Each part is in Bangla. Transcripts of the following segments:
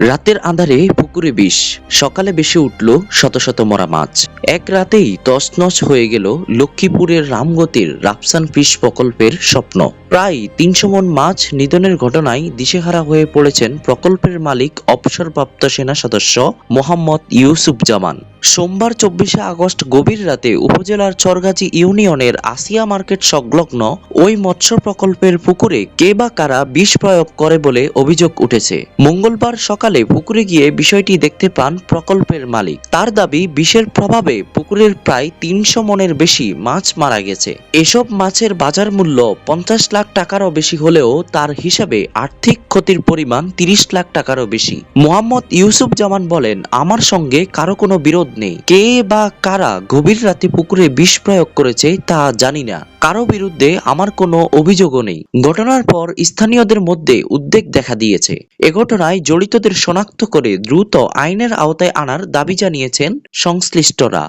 রাতের আঁধারে পুকুরে বিষ, সকালে ভেসে উঠল শত শত মরা মাছ। এক রাতেই তছনছ হয়ে গেল লক্ষ্মীপুরের রামগতির রাফসান ফিশ প্রকল্পের স্বপ্ন। প্রায় ৩০০ মন মাছ নিধনের ঘটনায় দিশেহারা হয়ে পড়েছেন প্রকল্পের মালিক অবসরপ্রাপ্ত সেনা সদস্য মোহাম্মদ ইউসুফজামান। সোমবার ২৪শে আগস্ট গভীর রাতে উপজেলার চরগাজী ইউনিয়নের আসিয়া মার্কেট সংলগ্ন ওই মৎস্য প্রকল্পের পুকুরে কে বা কারা বিষ প্রয়োগ করে বলে অভিযোগ উঠেছে। মঙ্গলবার সকালে পুকুরে গিয়ে বিষয়টি দেখতে পান প্রকল্পের মালিক। তার দাবি, বিষের প্রভাবে পুকুরের প্রায় ৩০০ মনের বেশি মাছ মারা গেছে। এসব মাছের বাজার মূল্য ৫০ লাখ টাকারও বেশি হলেও তার হিসাবে আর্থিক ক্ষতির পরিমাণ ৩০ লাখ টাকারও বেশি। মোহাম্মদ ইউসুফজামান বলেন, আমার সঙ্গে কারো কোনো বিরোধ নেই। কে বা কারা গভীর রাতে পুকুরে বিষ প্রয়োগ করেছে তা জানি না। কারো বিরুদ্ধে আমার কোনো অভিযোগও নেই। ঘটনার পর স্থানীয়দের মধ্যে উদ্বেগ দেখা দিয়েছে। এ ঘটনায় জড়িতদের শনাক্ত করে দ্রুত আইনের আওতায় আনার দাবি জানিয়েছেন সংশ্লিষ্টরা।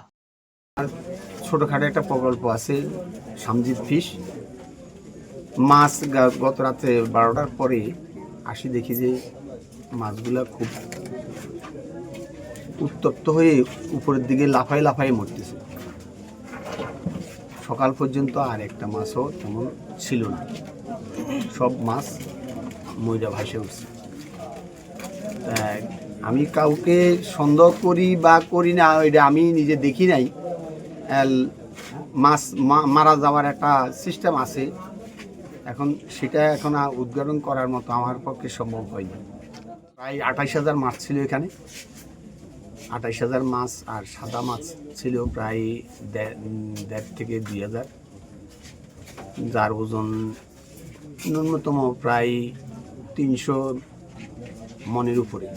ছোটখাটো একটা প্রকল্প আছে সামজিৎ ফিশ। মাছ গত রাতে ১২টার পরে আসি, দেখি যে মাছগুলা খুব উত্তপ্ত হয়ে উপরের দিকে লাফায় লাফায় মরতেছে। সকাল পর্যন্ত আর একটা মাছও তেমন ছিল না, সব মাছ মইরা ভাসে উঠছে। আমি কাউকে সন্দেহ করি বা করি না এটা আমি নিজে দেখি নাই। মাছ মারা যাওয়ার একটা সিস্টেম আছে, এখন সেটা এখন উদ্ঘাটন করার মতো আমার পক্ষে সম্ভব হয়নি। প্রায় ২৮,০০০ মাছ ছিল এখানে, ২৮,০০০ মাছ, আর সাদা মাছ ছিল প্রায় ১.৫ থেকে ২,০০০, যার ওজন ন্যূনতম প্রায় ৩০০ মনের উপরে।